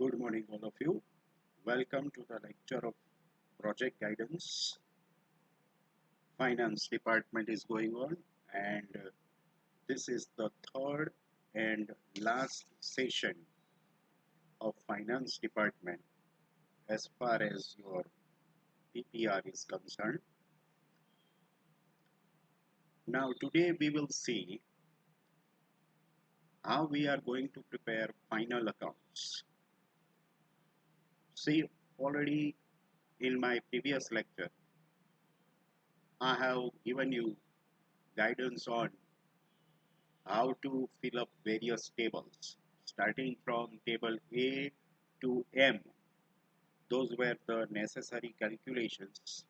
Good morning, all of you. Welcome to the lecture of Project Guidance. Finance department is going on, and this is the third and last session of Finance department as far as your PPR is concerned. Now, today we will see how we are going to prepare final accounts. See, already in my previous lecture, I have given you guidance on how to fill up various tables starting from table A to M. Those were the necessary calculations,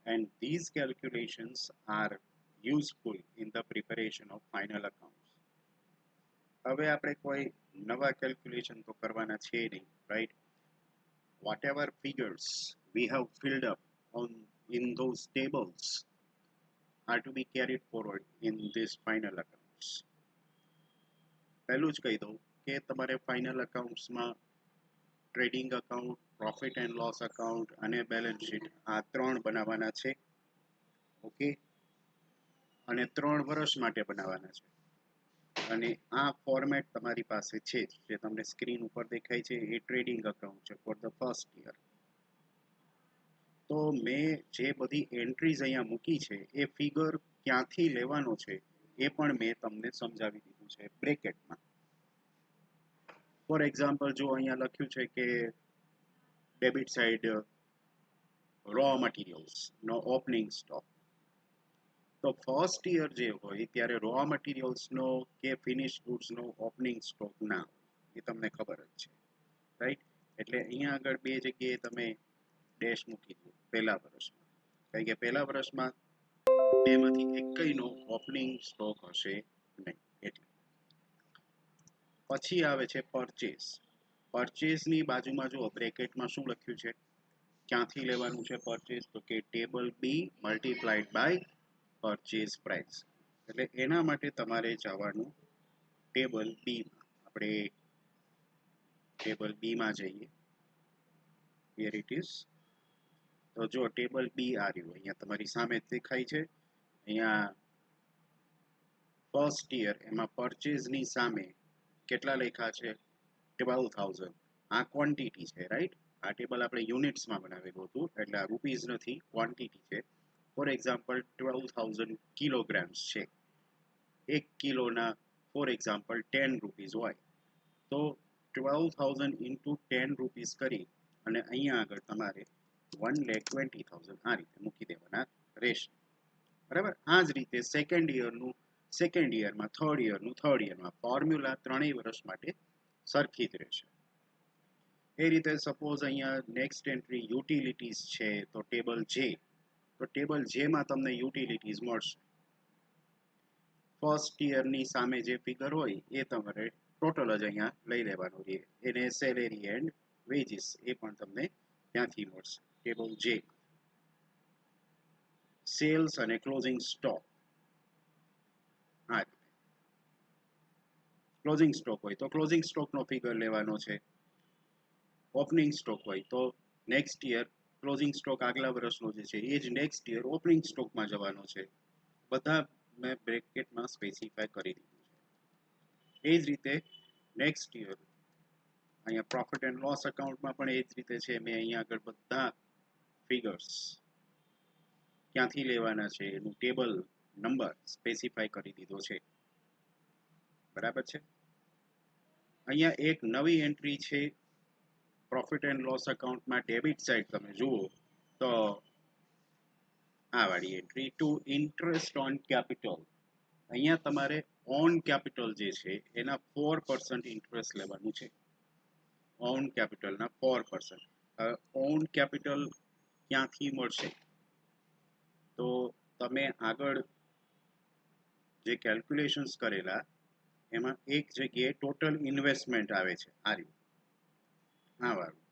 and these calculations are useful in the preparation of final accounts. હવે આપણે કોઈ નવા calculation તો કરવાના છે નહીં, right? Whatever figures we have filled up on in those tables are to be carried forward in this final accounts. પહેલું જ કહી દઉં કે તમારે ફાઇનલ અકાઉન્ટ્સમાં trading account, profit and loss account અને બેલેન્સ શીટ આ ત્રણ બનાવવાના છે. ઓકે, અને 3 વર્ષ માટે બનાવવાના છે. અને આ ફોર્મેટ તમારી પાસે છે જે તમને સ્ક્રીન ઉપર દેખાય છે એ ટ્રેડિંગ અકાઉન્ટ છે ફોર ધ ફર્સ્ટ યર. તો મેં જે બધી એન્ટ્રીઝ અહીંયા મૂકી છે એ ફિગર ક્યાંથી લેવાનો છે એ પણ મેં તમને સમજાવી દીધું છે બ્રેકેટમાં. ફોર એક્ઝામ્પલ જો અહીંયા લખ્યું છે કે ડેબિટ સાઇડ રો મટીરિયલ્સનો ઓપનિંગ સ્ટોક, તો ફર્સ્ટ યર જે હોય ત્યારે રો મટીરિયલ્સનો કે ફિનિશ ગુડ્સનો ઓપનિંગ સ્ટોક ના હોય, એ તમને ખબર જ છે, રાઈટ? એટલે અહીંયા આગળ બે જગ્યાએ તમે ડેશ મૂકી દો પહેલા વર્ષમાં, કારણ કે પહેલા વર્ષમાં બેમાંથી એકનો ઓપનિંગ સ્ટોક હશે નહીં. એટલે પછી આવે છે પરચેસ. પરચેસની બાજુમાં જો બ્રેકેટમાં શું લખ્યું છે, ક્યાંથી લેવાનું છે પરચેસ, તો કે table be multiplied by purchase price. એટલે એના માટે તમારે જવાનું ટેબલ બીમાં. આપણે ટેબલ બીમાં જઈએ, હિયર ઇટ ઇઝ. તો જો ટેબલ બી આ રહ્યું અહીંયા તમારી સામે દેખાય છે. અહીંયા ફર્સ્ટ યર એમાં પરચેસની સામે કેટલા લેખા છે, 12,000. આ ક્વોન્ટિટી છે, રાઈટ? આ ટેબલ આપણે યુનિટ્સમાં બનાવેલું હતું, એટલે આ રૂપીઝ નથી, ક્વોન્ટિટી છે. ફોર એક્ઝામ્પલ 12,000 કિલોગ્રામ્સ છે. 1 કિલોના ફોર એક્ઝામ્પલ 10 રૂપીઝ હોય, તો 12,000 ઇન્ટુ 10 રૂપીઝ કરી અને અહીંયા આગળ તમારે 1,20,000 આ રીતે મૂકી દેવાના રહેશે, બરાબર? આ જ રીતે સેકન્ડ યરમાં, થર્ડ યરમાં ફોર્મ્યુલા ત્રણેય વર્ષ માટે સરખી જ રહેશે. એ રીતે સપોઝ અહીંયા નેક્સ્ટ એન્ટ્રી યુટિલિટીઝ છે, તો ટેબલ જે, તો ટેબલ જેમાં તમને યુટિલિટીઝ મળશે. ફર્સ્ટ યરની સામે જે ફિગર હોય એ તમારે ટોટલ જ અહીંયા લઈ લેવાનું રહે. એને સેલેરી એન્ડ વેજીસ એ પણ તમને ત્યાંથી મળશે ટેબલ જે. સેલ્સ અને ક્લોઝિંગ સ્ટોક, હા, ક્લોઝિંગ સ્ટોક હોય તો ક્લોઝિંગ સ્ટોકનો ફિગર લેવાનો છે. ઓપનિંગ સ્ટોક હોય તો નેક્સ્ટ યર ક્લોઝિંગ સ્ટોક આગલા વર્ષનો જે છે એ જ નેક્સ્ટ યર ઓપનિંગ સ્ટોકમાં જવાનો છે. બધા મેં બ્રેકેટમાં સ્પેસિફાય કરી દીધું છે. એ જ રીતે નેક્સ્ટ યર અહીંયા પ્રોફિટ એન્ડ લોસ અકાઉન્ટમાં પણ એ જ રીતે છે. મેં અહીંયા આગળ બધા ફિગર્સ ક્યાંથી લેવાના છે એનું ટેબલ નંબર સ્પેસિફાય કરી દીધો છે, બરાબર છે? અહીંયા એક નવી એન્ટ્રી છે પ્રોફિટ એન્ડ લોસ અકાઉન્ટમાં. ડેબિટ સાઇડ તમે જુઓ તો આ વાળી entry, to interest on capital. અહીંયા તમારે ઓન કેપિટલ જે છે એના 4% ઇન્ટરેસ્ટ લેવાનું છે. ઓન કેપિટલના 4%. ઓન કેપિટલ ક્યાંથી મળશે, તો તમે આગળ જે કેલ્ક્યુલેશન્સ કરેલા એમાં એક જગ્યાએ ટોટલ ઇન્વેસ્ટમેન્ટ આવે છે, આ રહ્યું, આ વાળું.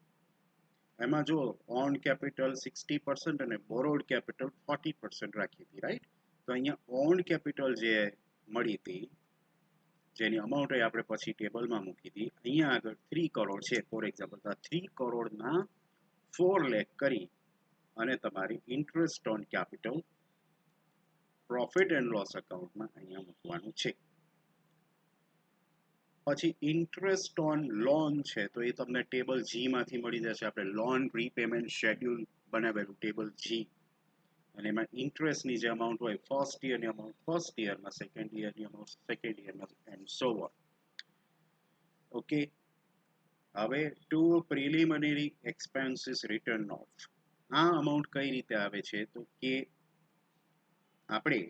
એમાં જો ઓન કેપિટલ 60% અને બોરોડ કેપિટલ 40% રાખી હતી, રાઈટ? તો અહીંયા ઓન કેપિટલ જે મળી હતી જેની અમાઉન્ટ આપણે પછી ટેબલમાં મૂકી હતી. અહીંયા આગળ 3 કરોડ છે ફોર એક્ઝામ્પલ, તો 3 કરોડના 4 લાખ કરી અને તમારી interest on capital profit and loss અકાઉન્ટમાં અહીંયા મૂકવાનું છે. પછી ઇન્ટરેસ્ટ ઓન લોન છે તો એ તમને ટેબલ જી માંથી મળી જશે. આપણે લોન રીપેમેન્ટ શેડ્યુલ બનાવેલું ટેબલ જી, અને એમાં ઇન્ટરેસ્ટની જે અમાઉન્ટ હોય ફર્સ્ટ યરની અમાઉન્ટ ફર્સ્ટ યરમાં, સેકન્ડ યરની અમાઉન્ટ સેકન્ડ યરમાં, એન્ડ સો ઓન. ઓકે, હવે to preliminary expenses written off. આ અમાઉન્ટ કઈ રીતે આવે છે તો કે આપણે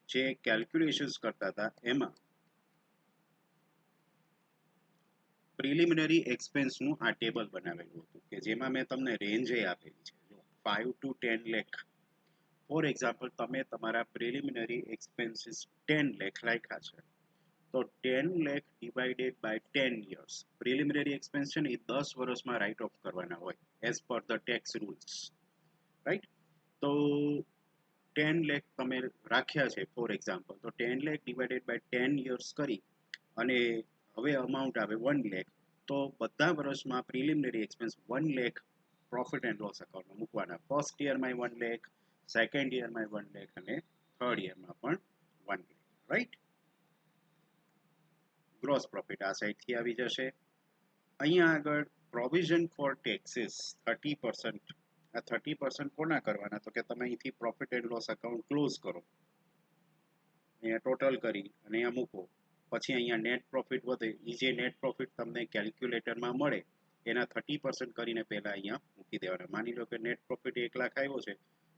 જે કેલ્ક્યુલેશન્સ કરતા હતા એમાં પ્રિલિમિનરી એક્સપેન્સનું આ ટેબલ બનાવેલું હતું કે જેમાં મેં તમને રેન્જ આપેલી છે. જો 5 to 10 લાખ ફોર એક્ઝામ્પલ, તમે તમારા પ્રિલિમિનરી એક્સપેન્સીસ 10 લાખ રાખ્યા છે તો 10 lakh divided by 10 years. Preliminary expense છે ને એ 10 વર્ષમાં રાઇટ ઓફ કરવાના હોય as per the tax rules, right? તો 10 લાખ તમે રાખ્યા છે ફોર એક્ઝામ્પલ, તો 10 લાખ ડિવાઇડેડ બાય 10 યર્સ કરી અને હવે અમાઉન્ટ આવે 1 લાખ, તો બધા વર્ષમાં preliminary expense 1 lakh profit and loss અકાઉન્ટમાં મૂકવાના. ફર્સ્ટ યરમાં 1 લાખ, સેકન્ડ યરમાં 1 લાખ અને થર્ડ યરમાં પણ 1 લાખ, રાઈટ? ગ્રોસ પ્રોફિટ આ સાઈડથી આવી જશે. અહીંયા આગળ પ્રોવિઝન ફોર ટેક્સીસ 30%. આ 30% કોના કરવાના તો કે તમે અહીંથી profit and loss account close કરો, અહીંયા ટોટલ કરી અને અહીંયા મૂકો. પછી અહીંયા નેટ પ્રોફિટ વધે, એ જે નેટ પ્રોફિટ તમને કેલ્ક્યુલેટરમાં મળે એના 30% કરીને પહેલા અહીંયા મૂકી દેવાના. માની લો કે નેટ પ્રોફિટ 1 લાખ આવ્યો છે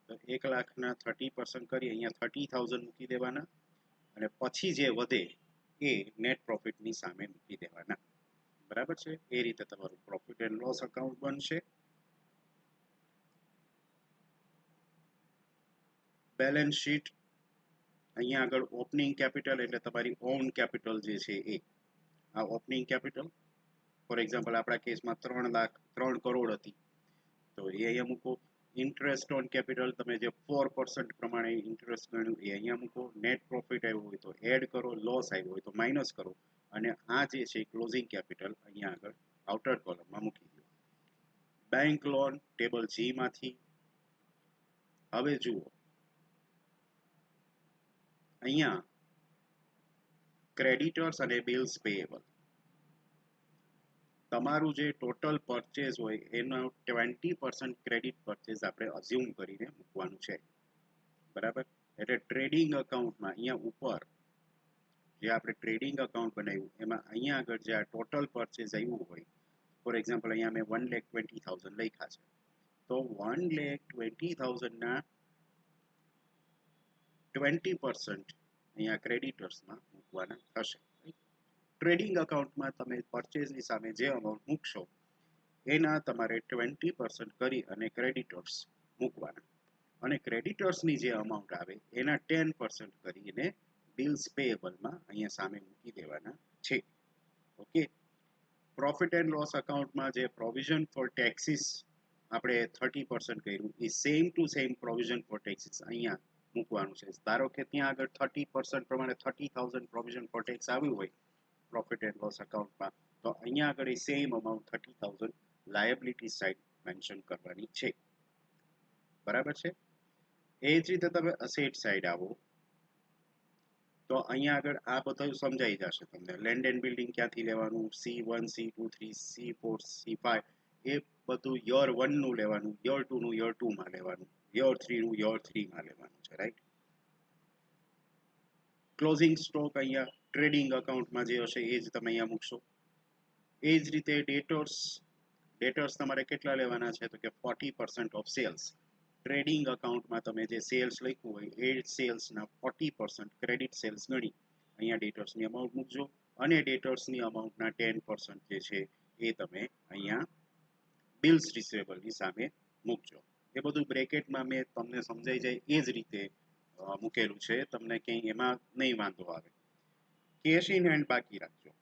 તો 1 લાખના 30% કરી અહીંયા 30,000 મૂકી દેવાના, અને પછી જે વધે એ નેટ પ્રોફિટની સામે મૂકી દેવાના. બરાબર છે? એ રીતે તમારું પ્રોફિટ એન્ડ લોસ અકાઉન્ટ બનશે. બેલેન્સ શીટ, અહીંયા આગળ ઓપનિંગ કેપિટલ એટલે તમારી ઓન કેપિટલ જે છે એ, આ ઓપનિંગ કેપિટલ ફોર એક્ઝામ્પલ આપણા કેસમાં 3 કરોડ હતી તો એ અહીંયા મૂકો. ઇન્ટરેસ્ટ ઓન કેપિટલ તમે જે 4% પ્રમાણે ઇન્ટરેસ્ટ ગણ્યું એ અહીંયા મૂકો. નેટ પ્રોફિટ આવ્યો હોય તો એડ કરો, લોસ આવ્યો હોય તો માઇનસ કરો, અને આ જે છે ક્લોઝિંગ કેપિટલ અહીંયા આગળ આઉટર કોલમમાં મૂકી દો. બેંક લોન ટેબલ જી માંથી. હવે જુઓ અહીંયા ક્રેડિટર્સ અને બિલ્સ પેયેબલ, તમારું જે ટોટલ પરચેઝ હોય એનો 20% ક્રેડિટ પરચેઝ આપણે અઝ્યુમ કરીને મૂકવાનું છે. બરાબર? એટલે ટ્રેડિંગ અકાઉન્ટમાં અહીંયા ઉપર જે આપણે ટ્રેડિંગ અકાઉન્ટ બનાવ્યું એમાં અહીંયા આગળ જે આ ટોટલ પરચેઝ આવ્યું હોય, ફોર એક્ઝામ્પલ અહીંયા મેં 1,20,000 લખ્યા છે, તો 1,20,000 ના 20% અહીંયા ક્રેડિટર્સમાં મૂકવાના થશે. ટ્રેડિંગ અકાઉન્ટમાં તમે પરચેઝની સામે જે અમાઉન્ટ મૂકશો એના તમારે 20% કરી અને ક્રેડિટર્સ મૂકવાના, અને ક્રેડિટર્સની જે અમાઉન્ટ આવે એના 10% કરીને બિલ્સ પેયેબલમાં અહીંયા સામે મૂકી દેવાના છે. ઓકે, પ્રોફિટ એન્ડ લોસ અકાઉન્ટમાં જે પ્રોવિઝન ફોર ટેક્સીસ આપણે 30% કર્યું એ same to same provision for taxes અહીંયા મૂકવાનું છે. ધારો કે ત્યાં આગળ 30% પ્રમાણે 30,000 પ્રોવિઝન ફોર ટેક્સ આવ્યું હોય પ્રોફિટ એન્ડ લોસ અકાઉન્ટમાં, તો અહીંયા આગળ એ same amount 30,000 liability side mention કરવાની છે. બરાબર છે? એ જ રીતે તમે અસેટ સાઇડ આવો તો અહીંયા આગળ આ બધું સમજાઈ જશે તમને. લેન્ડ એન્ડ બિલ્ડિંગ ક્યાંથી લેવાનું, C1 C2 3 C4 C5 એ બધું યર 1 નું લેવાનું, યર 2 નું યર 2 માં લેવાનું, યર 3 નું યર 3 માં લેવાનું છે, રાઈટ? ક્લોઝિંગ સ્ટોક અહીંયા ટ્રેડિંગ અકાઉન્ટમાં જે હશે એ જ તમે અહીંયા મૂકશો. એ જ રીતે ડેટર્સ તમારે કેટલા લેવાના છે તો કે 40% ઓફ સેલ્સ. ટ્રેડિંગ અકાઉન્ટમાં તમે જે સેલ્સ લખ્યું હોય એ સેલ્સના 40% ક્રેડિટ સેલ્સ ગણી અહીંયા ડેટર્સની અમાઉન્ટ મૂકજો, અને ડેટર્સની અમાઉન્ટના 10% જે છે એ તમે અહીંયા બિલ્સ રિસીવેબલની સામે મૂકજો. એ બધું બ્રેકેટમાં મેં તમને સમજાઈ જાય એ જ રીતે મૂકેલું છે, તમને ક્યાંય એમાં નહીં વાંધો આવે. કેશ ઇન હેન્ડ બાકી રાખજો.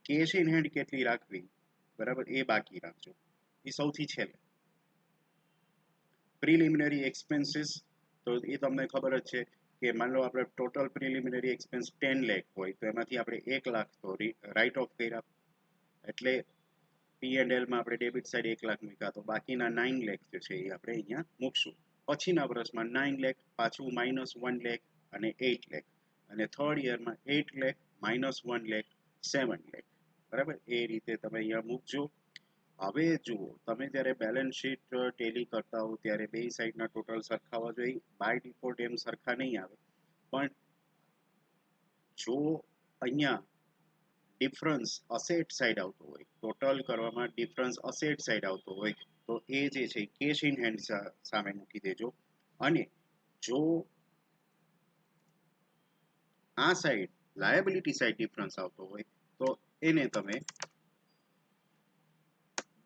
કેશ ઇન હેન્ડ કેટલી રાખવી, બરાબર, એ બાકી રાખજો, એ સૌથી છેલ્લે. પ્રિલિમિનરી એક્સપેન્સીસ તો એ તમને ખબર જ છે કે માન લો આપણે ટોટલ પ્રિલિમિનરી એક્સપેન્સ 10 લાખ હોય તો એમાંથી આપણે 1 લાખ તો રાઇટ ઓફ કર્યા, એટલે પી એન્ડ એલ માં આપણે ડેબિટ સાઈડ 1 લાખ મૂક્યા, તો બાકીના 9 લાખ જે છે એ આપણે અહીંયા મૂકશું. પછીના વર્ષમાં 9 લાખ, પાછું -1 લાખ અને 8 લાખ, અને થર્ડ યરમાં 8 લાખ -1 લાખ 7 લાખ. બરાબર, એ રીતે તમે અહીંયા મૂકજો. હવે જુઓ, તમે જ્યારે બેલેન્સ શીટ ટેલી કરતા હો ત્યારે બે સાઈડના ટોટલ સરખા હોવા જોઈએ. બાય ડિફોલ્ટ એમ સરખા નહીં આવે, પણ જો અહીંયા ડિફરન્સ અસેટ સાઈડ આવતો હોય, ટોટલ કરવામાં ડિફરન્સ અસેટ સાઈડ આવતો હોય, તો એ જે છે કેશ ઇન હેન્ડ સામે મૂકી દેજો. અને જો આ સાઈડ લાયબિલિટી સાઈડ ડિફરન્સ આવતો હોય તો એને તમે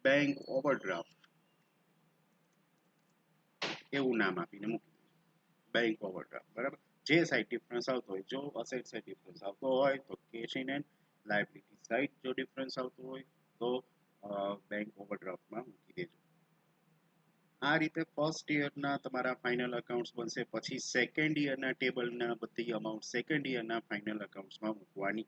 બેંક ઓવરડ્રાફ્ટ એવું નામ આપીને મૂકી દેજો. Bank overdraft. બરાબર, જે સાઈડ ડિફરન્સ આવતો હોય, જો અસેટ સાઈડ ડિફરન્સ આવતો હોય તો cash in hand, liability side જો ડિફરન્સ આવતો હોય તો બેંક ઓવરડ્રાફ્ટમાં મૂકી દેજો. આ રીતે ફર્સ્ટ યરના તમારા ફાઇનલ અકાઉન્ટ્સ બનશે. પછી સેકન્ડ યરના ટેબલના બધી અમાઉન્ટ સેકન્ડ યરના ફાઇનલ અકાઉન્ટ્સમાં મૂકવાની.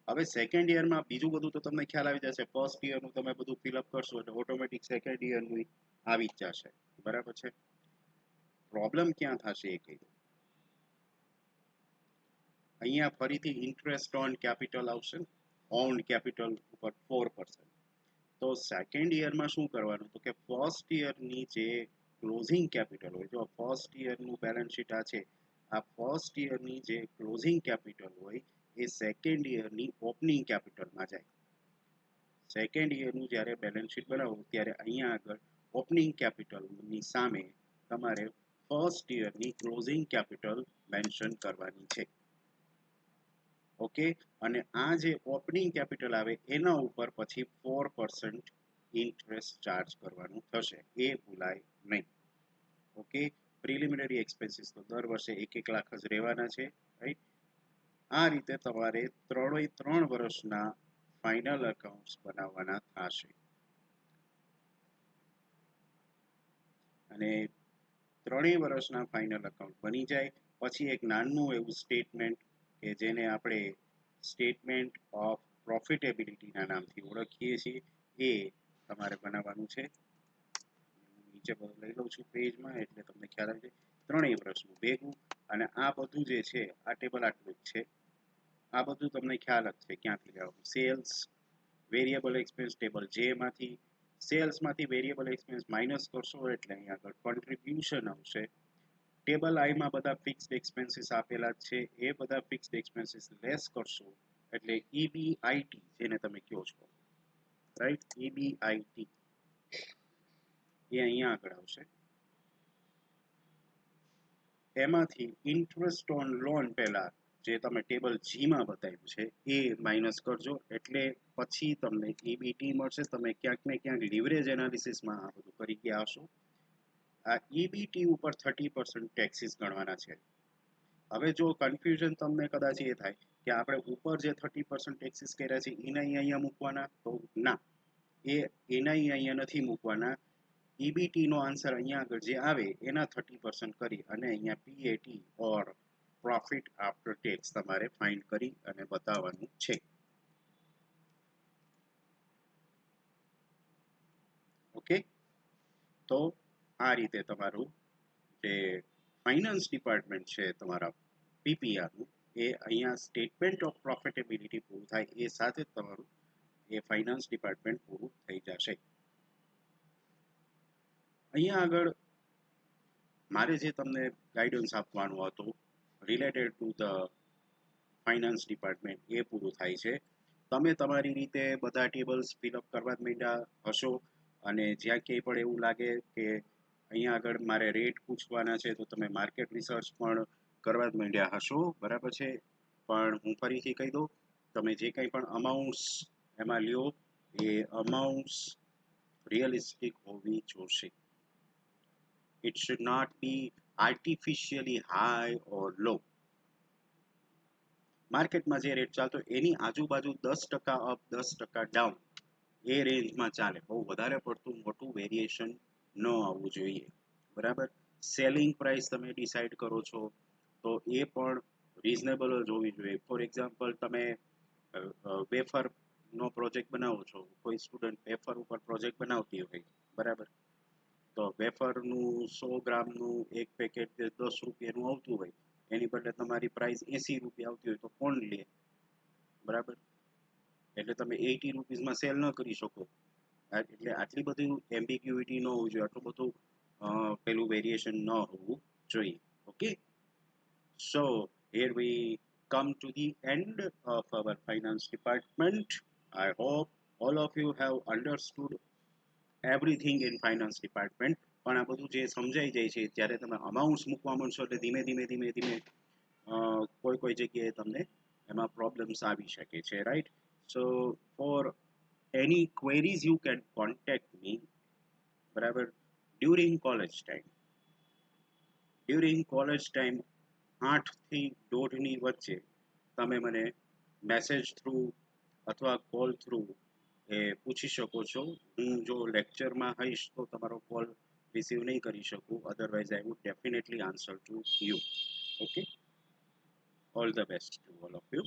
હવે સેકન્ડ યરમાં બીજું બધું તો તમને ખ્યાલ આવી જશે. ફર્સ્ટ યરનું તમે બધું ફિલઅપ કરશો એટલે ઓટોમેટિક સેકન્ડ યરનું આવી જ જશે. બરાબર છે. પ્રોબ્લેમ ક્યાં થશે એ કહી દો. અહીંયા ફરીથી ઇન્ટરેસ્ટ ઓન કેપિટલ આવશે, ઓન કેપિટલ ઉપર 4%. તો સેકન્ડ યરમાં શું કરવાનું, તો કે ફર્સ્ટ યરની જે ક્લોઝિંગ કેપિટલ હોય, જો ફર્સ્ટ યરનું બેલેન્સ શીટ આ છે, આ ફર્સ્ટ યરની જે ક્લોઝિંગ કેપિટલ હોય એ સેકન્ડ યરની ઓપનિંગ કેપિટલમાં જાય. સેકન્ડ યરનું જ્યારે બેલેન્સ શીટ બનાવો ત્યારે અહીંયા આગળ ઓપનિંગ કેપિટલની સામે તમારે ફર્સ્ટ યરની ક્લોઝિંગ કેપિટલ મેન્શન કરવાની છે. ઓકે, અને આ જે ઓપનિંગ કેપિટલ આવે એના ઉપર પછી 4% ઇન્ટરેસ્ટ ચાર્જ કરવાનું થશે, એ ભૂલાય નહીં. ઓકે, પ્રિલિમિનરી એક્સપેન્સીસ તો દર વર્ષે 1 લાખ જ રહેવાના છે, રાઈટ. આ રીતે તમારે 3 વર્ષના ફાઇનલ અકાઉન્ટ્સ બનાવવાના થશે. અને 3 વર્ષના ફાઇનલ અકાઉન્ટ બની જાય પછી એક નાનું એવું સ્ટેટમેન્ટ કે જેને આપણે સ્ટેટમેન્ટ ઓફ પ્રોફિટેબિલિટીના નામથી ઓળખીએ છીએ, એ તમારે બનાવવાનું છે. નીચે લઈ લઉં છું પેજમાં એટલે તમને ખ્યાલ આવી જાય. 3 વર્ષનું ભેગું, અને આ બધું જે છે આ ટેબલ આટલું જ છે. આ બધું તમને ખ્યાલ જ છે ક્યાંથી લેવાનું. સેલ્સ વેરિયેબલ એક્સપેન્સ ટેબલ જે માંથી સેલ્સમાંથી વેરિયેબલ એક્સપેન્સ માઇનસ કરશો એટલે અહીંયા આગળ કોન્ટ્રીબ્યુશન આવશે. ટેબલ આઈ માં બધા ફિક્સ્ડ એક્સપેન્સીસ આપેલા છે, એ બધા ફિક્સ્ડ એક્સપેન્સીસ લેસ કરશો એટલે EBIT જેને તમે કહો છો, રાઈટ, EBIT એ અહીંયા આગળ આવશે. એમાંથી ઇન્ટરેસ્ટ ઓન લોન પહેલા જે તમે ટેબલ જી માં બતાવ્યું છે એ માઇનસ કરજો, એટલે પછી તમને EBT મળશે. તમે ક્યાંક ને ક્યાંક લિવરેજ એનાલિસિસમાં આ બધું કરી ગયા હશો. આ EBT ઉપર 30% ટેક્સીસ ગણવાના છે. હવે જો કન્ફ્યુઝન તમને કદાચ એ થાય કે આપણે ઉપર જે 30% ટેક્સીસ કર્યા છે એના અહીંયા મૂકવાના, તો ના, એના અહીંયા નથી મૂકવાના. EBT નો આન્સર અહીંયા આગળ જે આવે એના 30% કરી અને અહીંયા PAT ઓર પ્રોફિટ આફ્ટર ટેક્સ તમારે ફાઇન્ડ કરી અને બતાવવાનું છે. ઓકે, તો આ રીતે તમારું જે ફાઇનાન્સ ડિપાર્ટમેન્ટ છે તમારા PPR નું, એ અહીંયા સ્ટેટમેન્ટ ઓફ પ્રોફિટેબિલિટી પૂરું થાય એ સાથે તમારું એ ફાઇનાન્સ ડિપાર્ટમેન્ટ પૂરું થઈ જશે. અહીંયા આગળ મારે જે તમને ગાઈડન્સ આપવાનું હતું related to the finance department એ પૂરું થાય છે. તમે તમારી રીતે બધા ટેબલ્સ ફિલઅપ કરવા જ માંડ્યા હશો, અને જ્યાં ક્યાંય પણ એવું લાગે કે અહીંયા આગળ મારે રેટ પૂછવાના છે તો તમે માર્કેટ રિસર્ચ પણ કરવા જ માંડ્યા હશો. બરાબર છે, પણ હું ફરીથી કહી દઉં, તમે જે કંઈ પણ અમાઉન્ટ્સ એમાં લ્યો એ અમાઉન્ટ્સ રિયલિસ્ટિક હોવી જોશે. It should not be artificially high or low. માર્કેટમાં જે રેટ ચાલતો એની આજુબાજુ 10% અપ 10% ડાઉન એ રેન્જમાં ચાલે. બહુ વધારે પડતું મોટું વેરિએશન ન આવવું જોઈએ. બરાબર, સેલિંગ પ્રાઇસ તમે ડિસાઇડ કરો છો તો એ પણ રિઝનેબલ જ હોવી જોઈએ. ફોર એક્ઝામ્પલ તમે વેફર નો પ્રોજેક્ટ બનાવો છો, કોઈ સ્ટુડન્ટ વેફર ઉપર પ્રોજેક્ટ બનાવતી હોય, બરાબર, તો વેફરનું 100 ગ્રામનું એક પેકેટ 10 રૂપિયાનું આવતું હોય, એની બદલે તમારી પ્રાઇસ 80 રૂપિયા આવતી હોય તો કોણ લે, બરાબર? એટલે તમે 80 રૂપીસમાં સેલ ન કરી શકો. એટલે આટલી બધી એમ્બિગ્યુઇટી ન હોવી જોઈએ, આટલું બધું પેલું વેરિએશન ન હોવું જોઈએ. Okay, so here we come to the end of our finance department. I hope all of you have understood everything in finance department. પણ આ બધું જે સમજાઈ જાય છે ત્યારે તમે અમાઉન્ટ્સ મૂકવા માંડશો એટલે ધીમે ધીમે ધીમે ધીમે કોઈ કોઈ જગ્યાએ તમને એમાં પ્રોબ્લેમ્સ આવી શકે છે, right? So for any queries you can contact me, બરાબર, during college time. During college time 8 થી 1:30 ની વચ્ચે તમે મને મેસેજ થ્રુ અથવા કોલ થ્રુ એ પૂછી શકો છો. હું જો લેક્ચરમાં હઈશ તો તમારો કોલ રિસીવ નહીં કરી શકું, otherwise I would definitely answer to you. Okay, all the best to all of you.